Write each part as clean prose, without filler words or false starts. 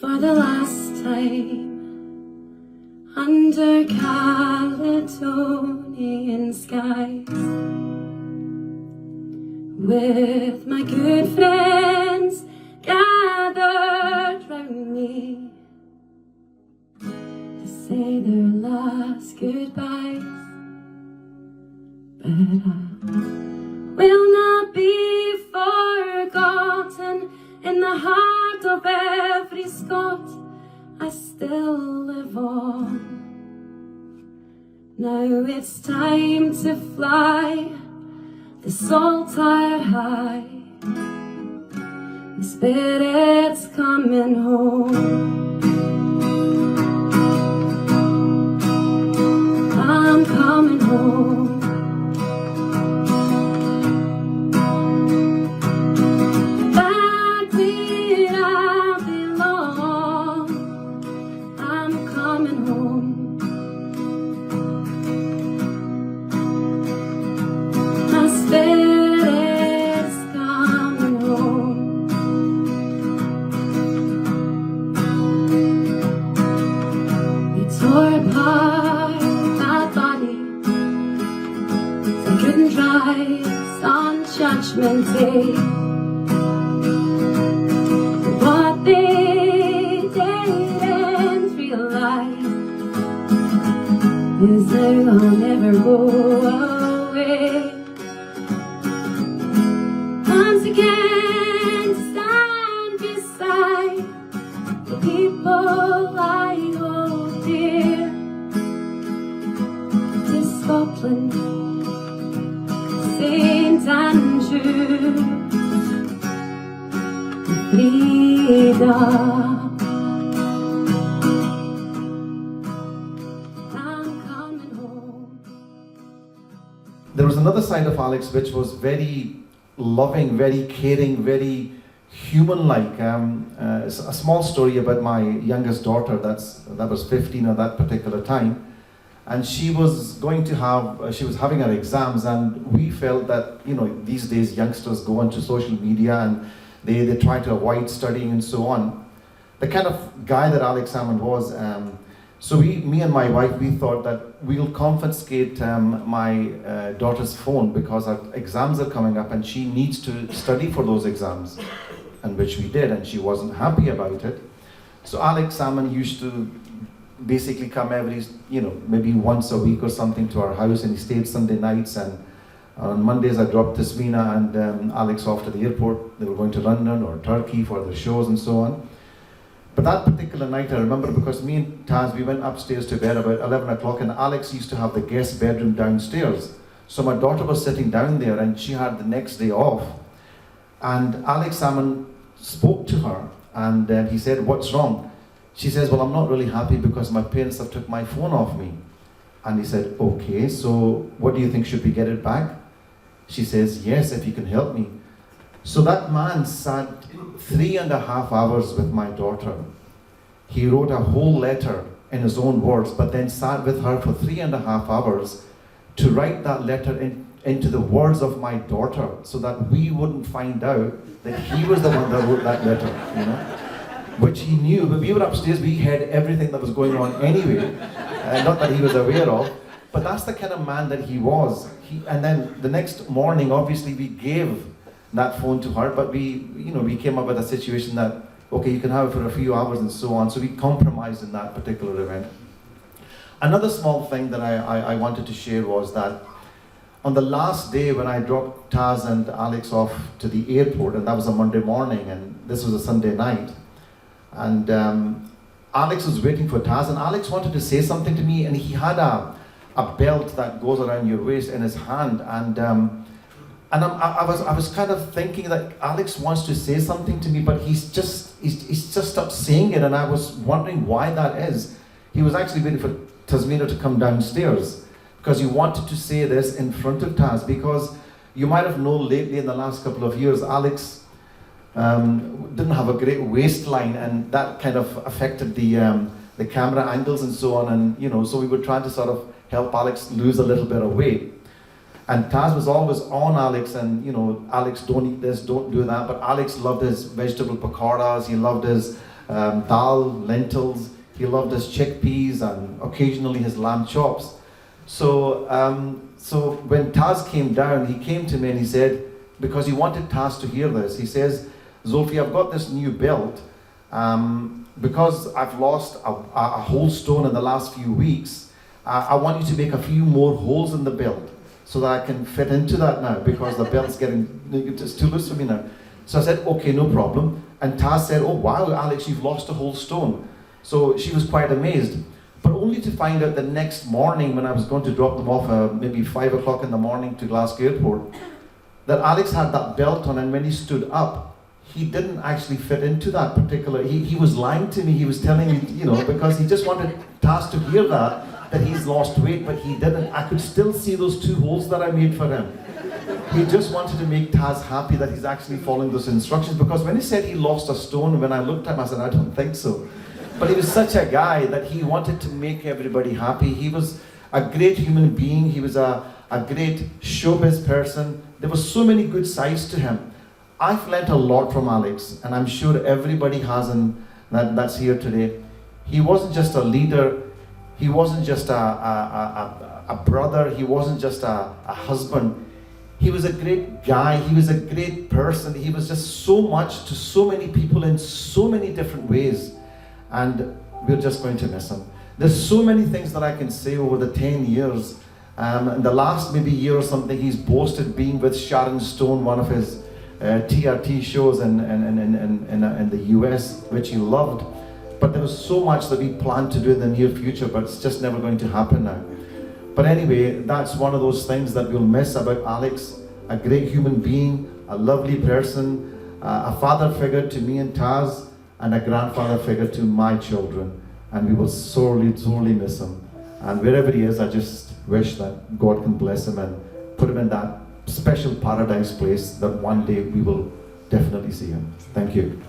for the last time under Caledonian skies, with my good friends gathered round me to say their last goodbyes. But I will not be forgotten in the heart of every Scot. I still live on. Now it's time to fly the Saltire high. The spirit's coming home. I'm coming home. Back where I belong. I'm coming home. My spirit's coming home. We tore apart my body, so couldn't rise on Judgment Day. What they didn't realize is that I'll never go away. Once again, to stand beside the people I hold dear, to Scotland, St. Andrew, freedom. I'm coming home. There was another side of Alex which was very loving, very caring, very human-like. A small story about my youngest daughter that was 15 at that particular time, and she was having her exams, and we felt that, you know, these days youngsters go onto social media and they try to avoid studying and so on. The kind of guy that Alex Salmond was, so me and my wife, we thought that we'll confiscate my daughter's phone because her exams are coming up and she needs to study for those exams, and which we did, and she wasn't happy about it. So Alex Salmond used to basically come every, maybe once a week or something to our house, and he stayed Sunday nights, and on Mondays I dropped Tasmina and Alex off to the airport. They were going to London or Turkey for their shows and so on. But that particular night I remember, because me and Taz, we went upstairs to bed about 11 o'clock, and Alex used to have the guest bedroom downstairs. So my daughter was sitting down there and she had the next day off. And Alex Salmond spoke to her and he said, "What's wrong?" She says, "Well, I'm not really happy because my parents have took my phone off me." And he said, "Okay, so what do you think, should we get it back?" She says, "Yes, if you can help me." So that man sat 3.5 hours with my daughter. He wrote a whole letter in his own words, but then sat with her for 3.5 hours to write that letter into the words of my daughter, so that we wouldn't find out that he was the one that wrote that letter, which he knew. But we were upstairs, we heard everything that was going on anyway, not that he was aware of, but that's the kind of man that he was. And then the next morning, obviously, we gave that phone to her, but we came up with a situation that, okay, you can have it for a few hours and so on. So we compromised in that particular event. Another small thing that I wanted to share was that on the last day when I dropped Taz and Alex off to the airport, and that was a Monday morning, and this was a Sunday night, and Alex was waiting for Taz, and Alex wanted to say something to me, and he had a belt that goes around your waist in his hand, and I was kind of thinking that Alex wants to say something to me, but he's just stopped saying it, and I was wondering why that is. He was actually waiting for Tasmina to come downstairs because he wanted to say this in front of Taz, because you might have known lately in the last couple of years, Alex didn't have a great waistline, and that kind of affected the camera angles and so on, and so we were trying to sort of help Alex lose a little bit of weight. And Taz was always on Alex, and Alex, don't eat this, don't do that. But Alex loved his vegetable pakoras, he loved his dal, lentils. He loved his chickpeas and occasionally his lamb chops. So when Taz came down, he came to me and he said, because he wanted Taz to hear this, he says, Zulfi, I've got this new belt. Because I've lost a whole stone in the last few weeks, I want you to make a few more holes in the belt so that I can fit into that now, because the belt's it's too loose for me now. So I said, okay, no problem. And Taz said, oh wow, Alex, you've lost a whole stone. So she was quite amazed, but only to find out the next morning when I was going to drop them off, maybe 5 o'clock in the morning to Glasgow Airport, that Alex had that belt on, and when he stood up, he didn't actually fit into that particular, he was lying to me, he was telling me, you know, because he just wanted Taz to hear that he's lost weight, but he didn't. I could still see those 2 holes that I made for him. He just wanted to make Taz happy that he's actually following those instructions, because when he said he lost a stone, when I looked at him, I said, I don't think so. But he was such a guy that he wanted to make everybody happy. He was a great human being, he was a great showbiz person. There were so many good sides to him. I've learnt a lot from Alex, and I'm sure everybody has, and that's here today. He wasn't just a leader, he wasn't just a brother, he wasn't just a husband. He was a great guy, he was a great person, he was just so much to so many people in so many different ways, and we're just going to miss him. There's so many things that I can say over the 10 years. In the last maybe year or something, he's boasted being with Sharon Stone, one of his TRT shows in the US, which he loved. But there was so much that we planned to do in the near future, but it's just never going to happen now. But anyway, that's one of those things that we'll miss about Alex. A great human being, a lovely person, a father figure to me and Taz, and a grandfather figure to my children. And we will sorely, sorely miss him. And wherever he is, I just wish that God can bless him and put him in that special paradise place that one day we will definitely see him. Thank you.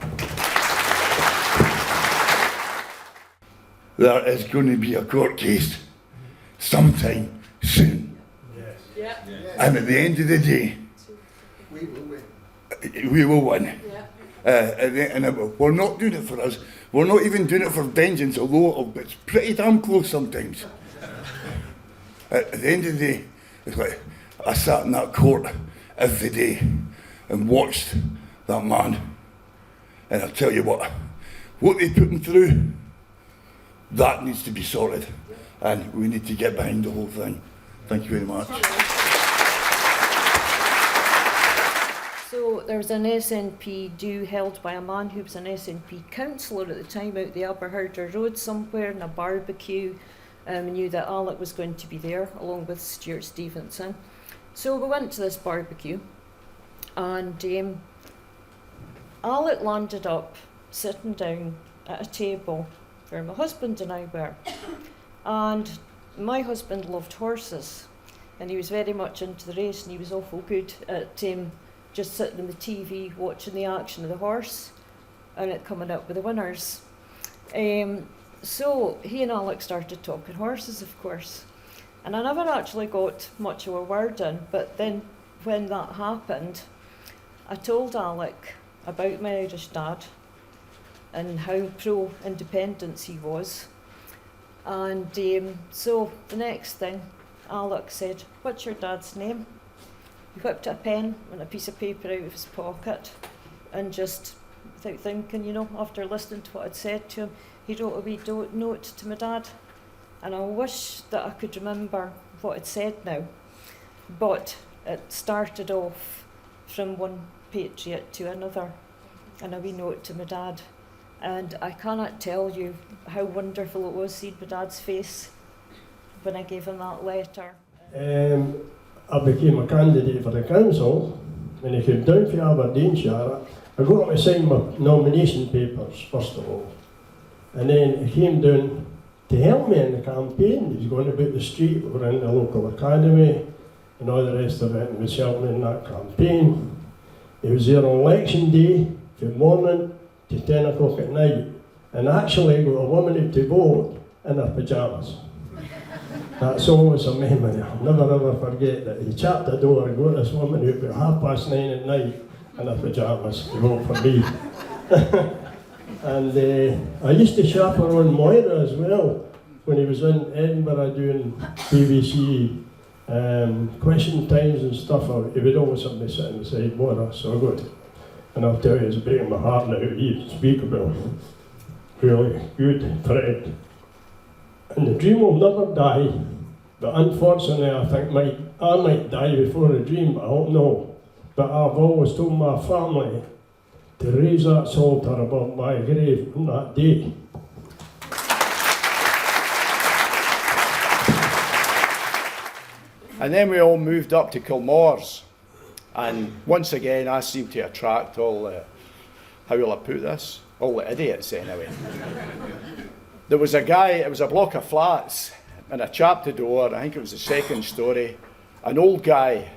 There is going to be a court case sometime soon. Yes. Yeah. And at the end of the day, We will win. we will win. Yeah. We're not doing it for us. We're not even doing it for vengeance, although it's pretty damn close sometimes. At the end of the day, it's like I sat in that court every day and watched that man. And I'll tell you what they put him through, that needs to be sorted. And we need to get behind the whole thing. Thank you very much. So there was an SNP do held by a man who was an SNP councillor at the time out the Aberherder Road somewhere in a barbecue. Knew that Alec was going to be there along with Stuart Stevenson. So we went to this barbecue, and Alec landed up sitting down at a table where my husband and I were. And my husband loved horses, and he was very much into the race, and he was awful good at just sitting on the TV watching the action of the horse and it coming up with the winners. So he and Alec started talking horses, of course, and I never actually got much of a word in, but then when that happened, I told Alec about my Irish dad and how pro-independence he was. And so the next thing, Alec said, "What's your dad's name?" He whipped a pen and a piece of paper out of his pocket, and just without thinking, after listening to what I'd said to him, he wrote a wee note to my dad. And I wish that I could remember what it said now, but it started off from one patriot to another, and a wee note to my dad. And I cannot tell you how wonderful it was seeing my dad's face when I gave him that letter. I became a candidate for the council. When I came down from Aberdeenshire, I got him to sign my nomination papers, first of all. And then he came down to help me in the campaign. He was going about the street, we were in the local academy, and all the rest of it, and was helping me in that campaign. He was there on election day, from morning to 10 o'clock at night, and actually got a woman to vote in her pyjamas. That's always a memory. I'll never ever forget that. He chapped the door and got this woman out at 9:30 at night in her pyjamas to vote for me. And I used to chaperone Moira as well when he was in Edinburgh doing BBC question times and stuff. He would always have me sitting beside Moira, so good. And I'll tell you, it's breaking my heart now. He's unspeakable. Really good friend. And the dream will never die. But unfortunately, I think I might die before the dream, but I don't know. But I've always told my family to raise that altar above my grave on that day. And then we all moved up to Kilmore's. And once again, I seemed to attract all the, how will I put this? All the idiots anyway. There was a guy, it was a block of flats, and I chapped the door, I think it was the second story. An old guy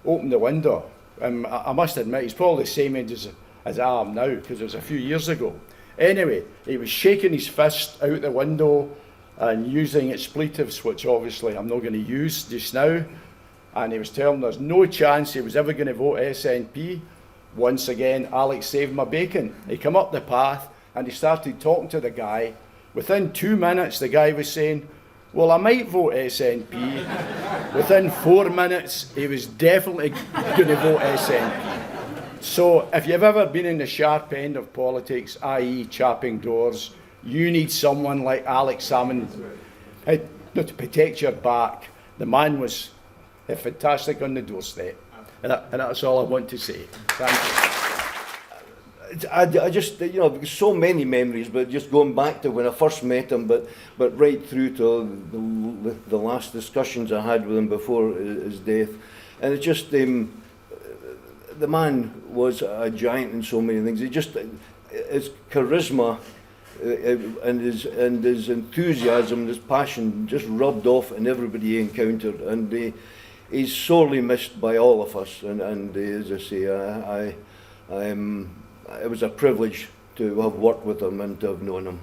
opened the window. I must admit, he's probably the same age as I am now, because it was a few years ago. Anyway, he was shaking his fist out the window and using expletives, which obviously I'm not going to use just now. And he was telling there's no chance he was ever going to vote SNP. Once again, Alex saved my bacon. He came up the path and he started talking to the guy. Within 2 minutes, the guy was saying, well, I might vote SNP. Within 4 minutes, he was definitely going to vote SNP. So if you've ever been in the sharp end of politics, i.e. chapping doors, you need someone like Alex Salmond to protect your back. The man was fantastic on the doorstep. And that's all I want to say. Thank you. I just, there's so many memories, but just going back to when I first met him, but right through to the last discussions I had with him before his death. And it's just, the man was a giant in so many things. His charisma and his enthusiasm, his passion just rubbed off in everybody he encountered. And he's sorely missed by all of us. And as I say, it was a privilege to have worked with him and to have known him.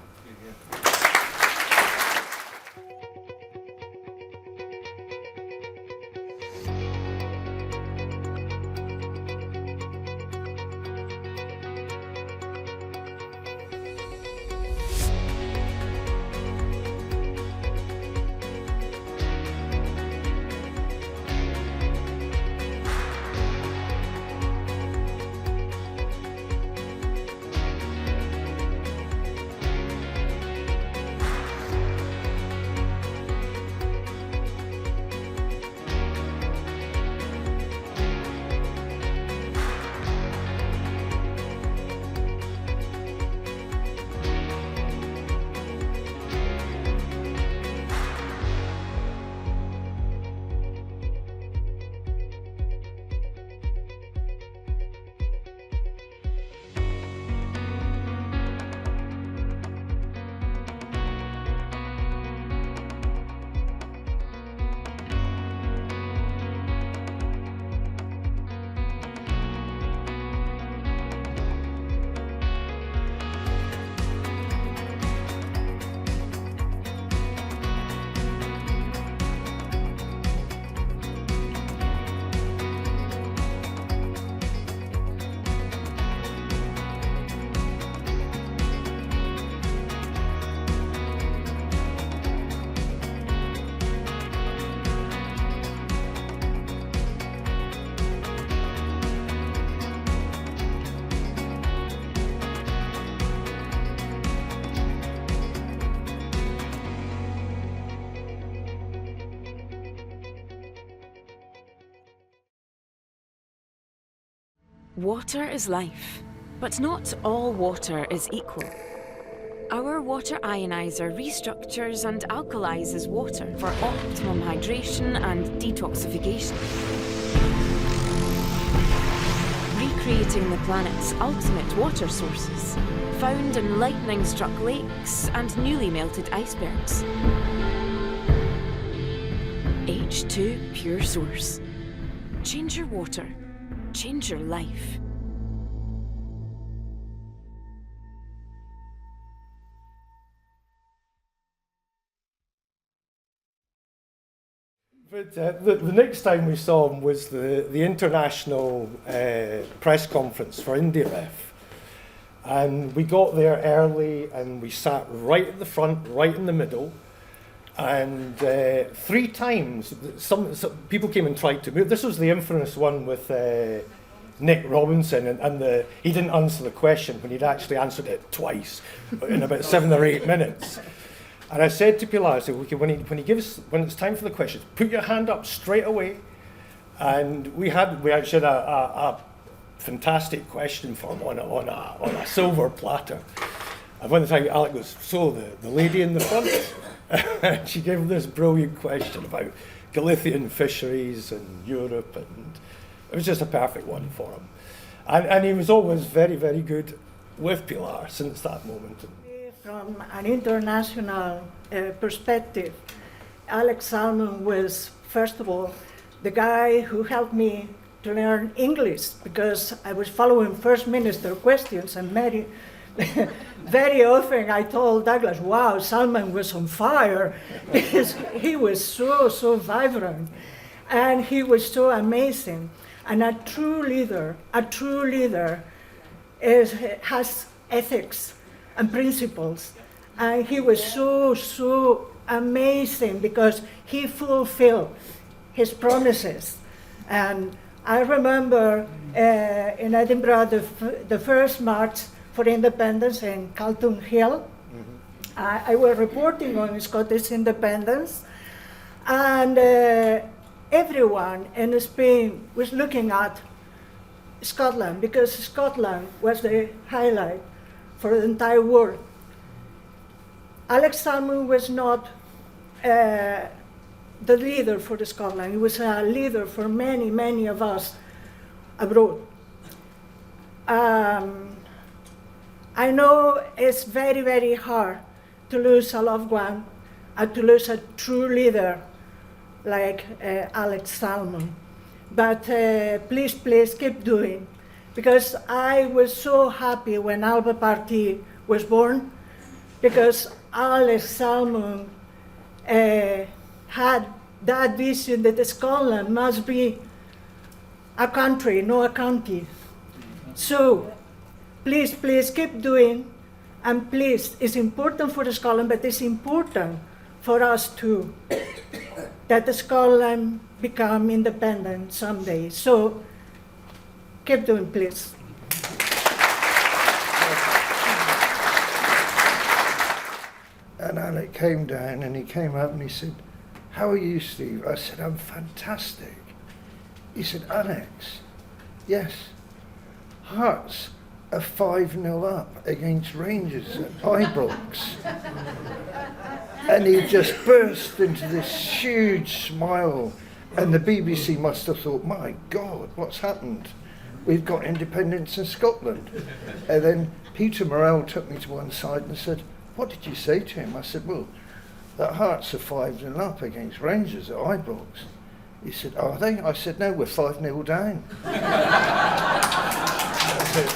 Water is life, but not all water is equal. Our water ionizer restructures and alkalizes water for optimum hydration and detoxification, recreating the planet's ultimate water sources, found in lightning-struck lakes and newly melted icebergs. H2 Pure Source. Change your water. Change your life. But the next time we saw him was the international press conference for IndyRef. And we got there early and we sat right at the front, right in the middle. And 3 times, some people came and tried to move. This was the infamous one with Nick Robinson, and he didn't answer the question when he'd actually answered it twice in about 7 or 8 minutes. And I said to Pilar, I said, okay, when it's time for the questions, put your hand up straight away. And we actually had a fantastic question for him on a silver platter. And one time Alec goes, so the lady in the front, and she gave him this brilliant question about Galician fisheries and Europe, and it was just a perfect one for him. And he was always very, very good with Pilar since that moment. From an international perspective, Alex Salmond was, first of all, the guy who helped me to learn English, because I was following First Minister questions, and very often I told Douglas, wow, Salmond was on fire, because he was so vibrant, and he was so amazing. And a true leader has ethics and principles. And he was so amazing because he fulfilled his promises. And I remember in Edinburgh, the first march for independence in Calton Hill. I was reporting on Scottish independence, and everyone in Spain was looking at Scotland, because Scotland was the highlight for the entire world. Alex Salmond was not the leader for Scotland. He was a leader for many of us abroad. I know it's very hard to lose a loved one and to lose a true leader like Alex Salmond. But please keep doing, because I was so happy when Alba Party was born, because Alex Salmond had that vision that Scotland must be a country, not a county. So please keep doing, and please, it's important for Scotland, but it's important for us too, that Scotland become independent someday. So keep doing, please. And Alec came down and he came up and he said, how are you, Steve? I said, I'm fantastic. He said, Alex, yes, Hearts are 5-0 up against Rangers at Ibrox. And he just burst into this huge smile, and the BBC must have thought, my God, what's happened? We've got independence in Scotland. And then Peter Morrell took me to one side and said, what did you say to him? I said, well, that Hearts are 5-0 up against Rangers at Ibrox. He said, are they? I said, no, we're 5-0 down. That's it.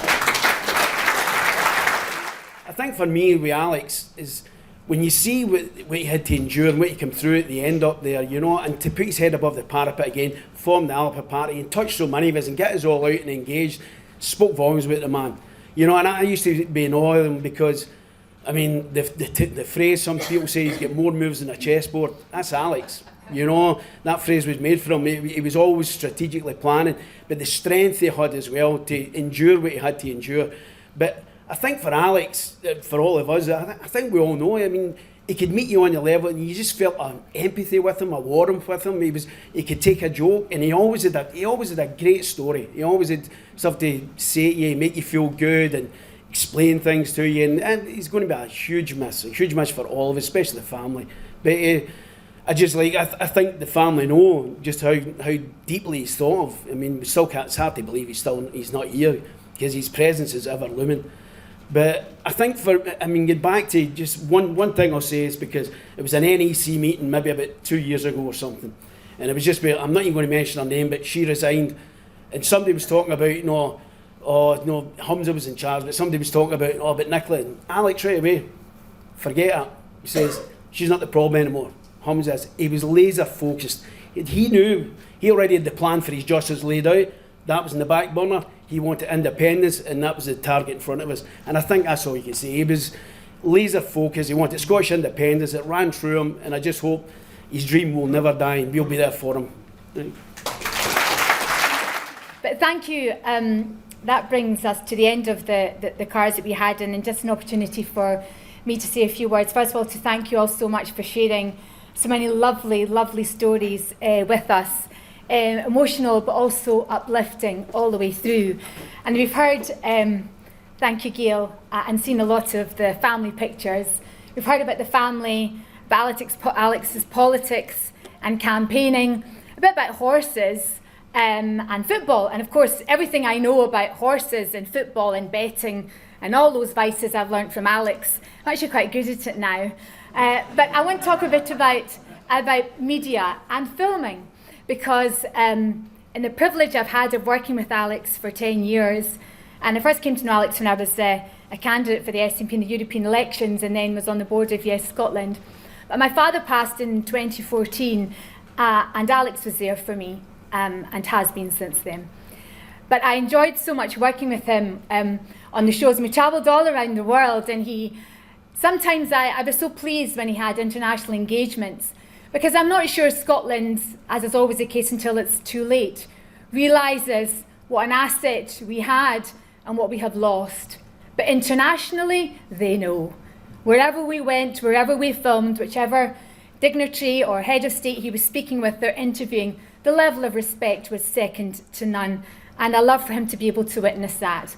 I think for me with Alex is when you see what he had to endure and what he came through at the end up there, you know, and to put his head above the parapet again, form the Alba Party and touch so many of us and get us all out and engaged, spoke volumes about the man. You know, and I used to be in awe of him because, I mean, the phrase, some people say he's got more moves than a chessboard, that's Alex. You know, that phrase was made for him. He was always strategically planning, but the strength he had as well to endure what he had to endure. But I think for Alex, for all of us, I think we all know, I mean, he could meet you on your level and you just felt an empathy with him, a warmth with him. He could take a joke, and he always had a great story. He always had stuff to say to you, make you feel good and explain things to you, and he's going to be a huge miss for all of us, especially the family. But I think the family know just how deeply he's thought of. I mean, it's hard to believe he's not here, because his presence is ever looming. But I think get back to just one thing I'll say is because it was an NEC meeting maybe about 2 years ago or something, and it was just, I'm not even going to mention her name, but she resigned, and somebody was talking about, Humza was in charge, but somebody was talking about Nicola, and Alex right away, forget her. He says, she's not the problem anymore. Humza is. He was laser focused. He knew, he already had the plan for his justice laid out. That was in the back burner. he wanted independence, and that was the target in front of us. And I think that's all you can say. He was laser focused. He wanted Scottish independence. It ran through him, and I just hope his dream will never die, and we'll be there for him. But thank you. That brings us to the end of the cards that we had, and just an opportunity for me to say a few words. First of all, to thank you all so much for sharing so many lovely, lovely stories with us. Emotional, but also uplifting all the way through. And we've heard, thank you, Gail, and seen a lot of the family pictures. We've heard about the family, about Alex's politics and campaigning, a bit about horses and football. And of course, everything I know about horses and football and betting and all those vices I've learned from Alex. I'm actually quite good at it now. But I want to talk a bit about media and filming, because in the privilege I've had of working with Alex for 10 years, and I first came to know Alex when I was a candidate for the SNP in the European elections, and then was on the board of Yes Scotland. But my father passed in 2014, and Alex was there for me, and has been since then. But I enjoyed so much working with him on the shows, and we travelled all around the world, and sometimes I was so pleased when he had international engagements, because I'm not sure Scotland, as is always the case until it's too late, realises what an asset we had and what we have lost. But internationally, they know. Wherever we went, wherever we filmed, whichever dignitary or head of state he was speaking with or interviewing, the level of respect was second to none. And I love for him to be able to witness that.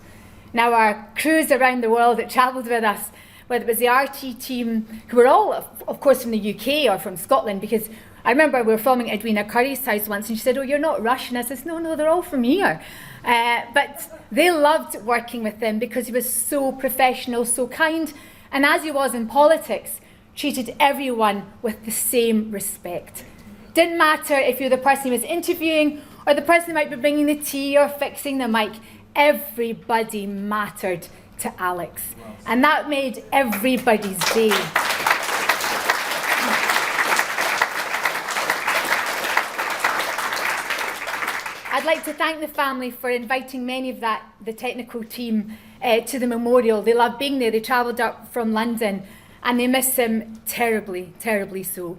Now, our crews around the world that travelled with us, whether it was the RT team, who were all, of course, from the UK or from Scotland, because I remember we were filming at Edwina Curry's house once, and she said, "Oh, you're not Russian." I said, no, they're all from here. But they loved working with him because he was so professional, so kind, and as he was in politics, treated everyone with the same respect. Didn't matter if you're the person he was interviewing or the person who might be bringing the tea or fixing the mic. Everybody mattered to Alex, and that made everybody's day. I'd like to thank the family for inviting many of the technical team to the memorial. They love being there. They travelled up from London, and they miss him terribly, terribly so.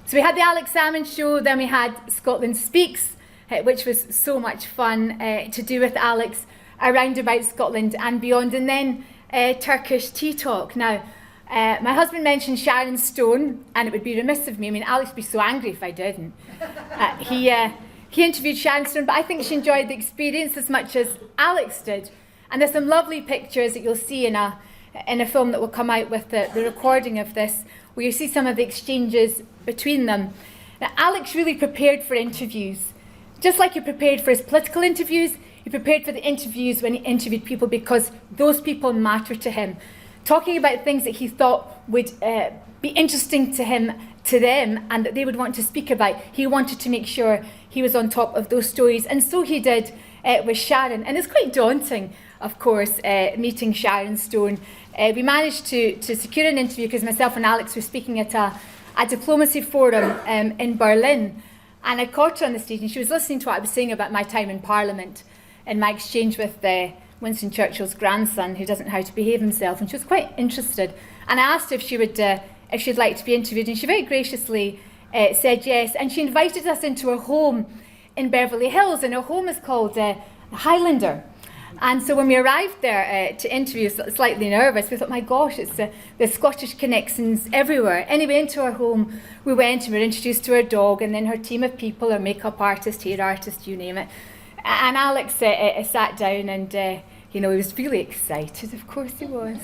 So we had the Alex Salmond show, then we had Scotland Speaks, which was so much fun to do with Alex around about Scotland and beyond, and then Turkish Tea Talk. Now, my husband mentioned Sharon Stone, and it would be remiss of me. I mean, Alex would be so angry if I didn't. He interviewed Sharon Stone, but I think she enjoyed the experience as much as Alex did. And there's some lovely pictures that you'll see in a film that will come out with the recording of this, where you see some of the exchanges between them. Now, Alex really prepared for interviews. Just like he prepared for his political interviews, he prepared for the interviews when he interviewed people, because those people matter to him. Talking about things that he thought would be interesting to them, and that they would want to speak about. He wanted to make sure he was on top of those stories, and so he did with Sharon. And it's quite daunting, of course, meeting Sharon Stone. We managed to secure an interview because myself and Alex were speaking at a diplomacy forum in Berlin. And I caught her on the stage, and she was listening to what I was saying about my time in Parliament and my exchange with Winston Churchill's grandson, who doesn't know how to behave himself. And she was quite interested. And I asked her if she'd like to be interviewed, and she very graciously said yes. And she invited us into her home in Beverly Hills, and her home is called the Highlander. And so when we arrived there to interview, slightly nervous, we thought, my gosh, it's there's Scottish connections everywhere. Anyway, into her home we went, and we were introduced to her dog, and then her team of people, her makeup artist, hair artist, you name it. And Alex sat down, and he was really excited, of course he was,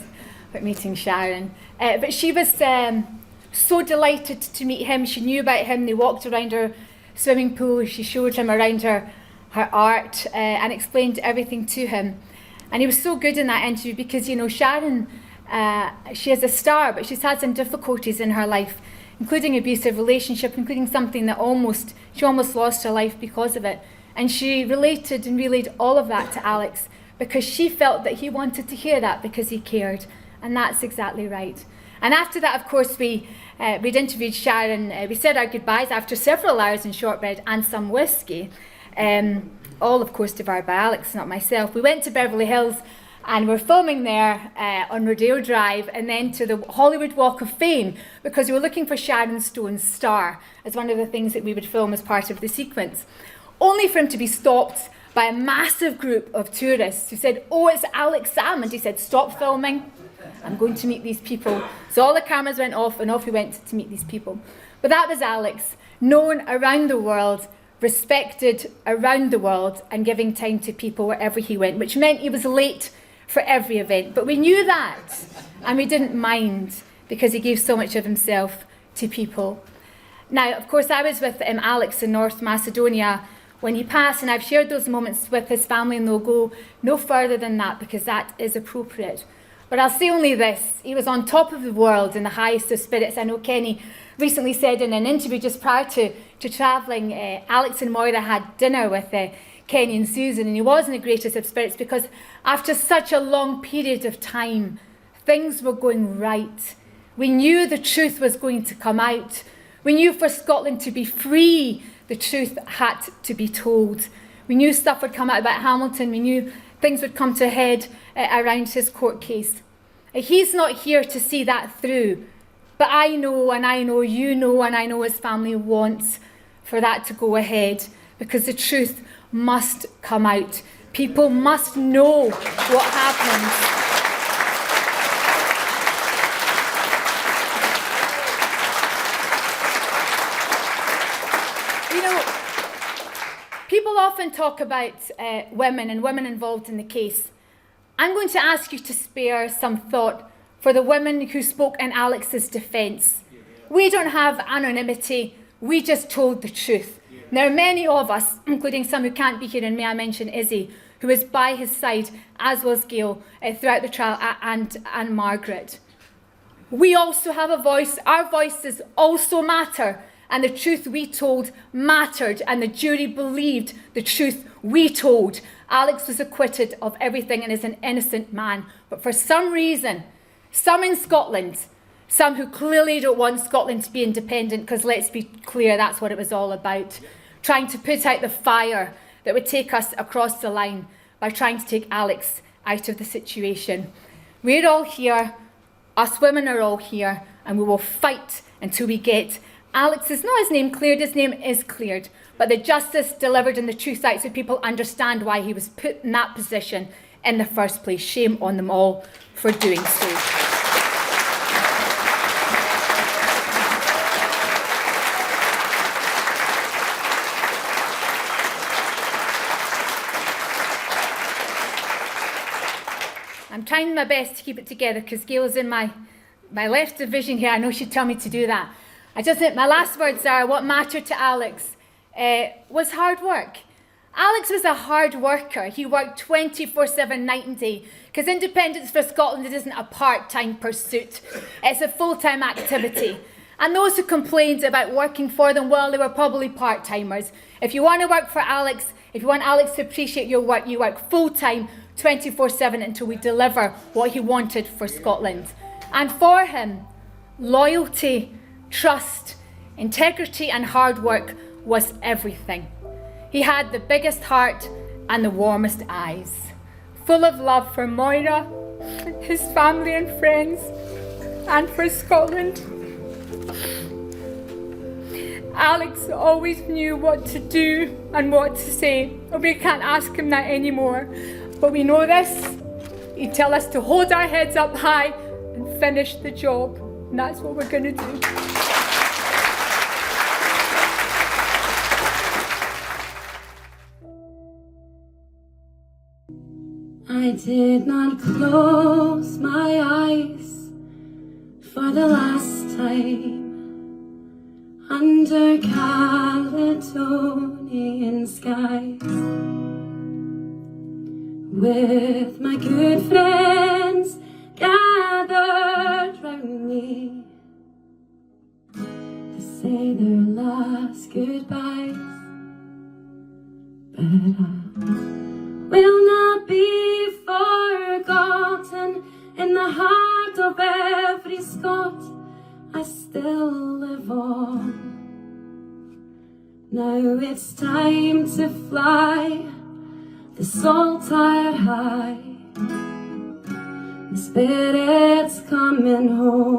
about meeting Sharon. But she was so delighted to meet him. She knew about him. They walked around her swimming pool. She showed him around her art and explained everything to him. And he was so good in that interview because, Sharon, she is a star, but she's had some difficulties in her life, including abusive relationship, including something that she almost lost her life because of it. And she related and relayed all of that to Alex because she felt that he wanted to hear that because he cared. And that's exactly right. And after that, of course, we'd interviewed Sharon. We said our goodbyes after several hours in shortbread and some whiskey. all of course devoured by Alex, not myself. We went to Beverly Hills and we're filming there on Rodeo Drive, and then to the Hollywood Walk of Fame, because we were looking for Sharon Stone's star as one of the things that we would film as part of the sequence. Only for him to be stopped by a massive group of tourists who said, "Oh, it's Alex Salmond." He said, "Stop filming, I'm going to meet these people." So all the cameras went off and off we went to meet these people. But that was Alex, known around the world, respected around the world, and giving time to people wherever he went, which meant he was late for every event. But we knew that, and we didn't mind, because he gave so much of himself to people. Now, of course, I was with Alex in North Macedonia when he passed, and I've shared those moments with his family, and they'll go no further than that, because that is appropriate. But I'll say only this: he was on top of the world in the highest of spirits. I know Kenny recently said in an interview just prior to travelling, Alex and Moira had dinner with Kenny and Susan, and he was in the greatest of spirits, because after such a long period of time, things were going right. We knew the truth was going to come out. We knew for Scotland to be free, the truth had to be told. We knew stuff would come out about Hamilton. We knew things would come to a head around his court case. He's not here to see that through, but I know, and I know you know, and I know his family wants for that to go ahead, because the truth must come out. People must know what happened. You know, people often talk about women and women involved in the case. I'm going to ask you to spare some thought for the women who spoke in Alex's defence. We don't have anonymity, we just told the truth. There are many of us, including some who can't be here, and may I mention Izzy, who was by his side, as was Gail, throughout the trial, and Margaret. We also have a voice. Our voices also matter, and the truth we told mattered, and the jury believed the truth we told. Alex was acquitted of everything and is an innocent man. But for some reason, some in Scotland, some who clearly don't want Scotland to be independent, because let's be clear, that's what it was all about, trying to put out the fire that would take us across the line by trying to take Alex out of the situation. We're all here, us women are all here, and we will fight until we get Alex's, not his name cleared, his name is cleared, but the justice delivered and the truth out so people understand why he was put in that position in the first place. Shame on them all for doing so. I'm trying my best to keep it together, because Gail's in my left division here. I know she'd tell me to do that. I just think my last words are, what mattered to Alex was hard work. Alex was a hard worker. He worked 24/7, night and day, because independence for Scotland isn't a part-time pursuit. It's a full-time activity. And those who complained about working for them, well, they were probably part-timers. If you want to work for Alex, if you want Alex to appreciate your work, you work full-time, 24/7, until we deliver what he wanted for Scotland. And for him, loyalty, trust, integrity and hard work was everything. He had the biggest heart and the warmest eyes, full of love for Moira, his family and friends, and for Scotland. Alex always knew what to do and what to say. We can't ask him that anymore, but we know this. He'd tell us to hold our heads up high and finish the job, and that's what we're going to do. I did not close my eyes for the last time under Caledonian skies, with my good friends gathered round me to say their last goodbyes. But I will not be forgotten in the heart of every Scot. I still live on. Now it's time to fly the salt tide high, the spirit's coming home.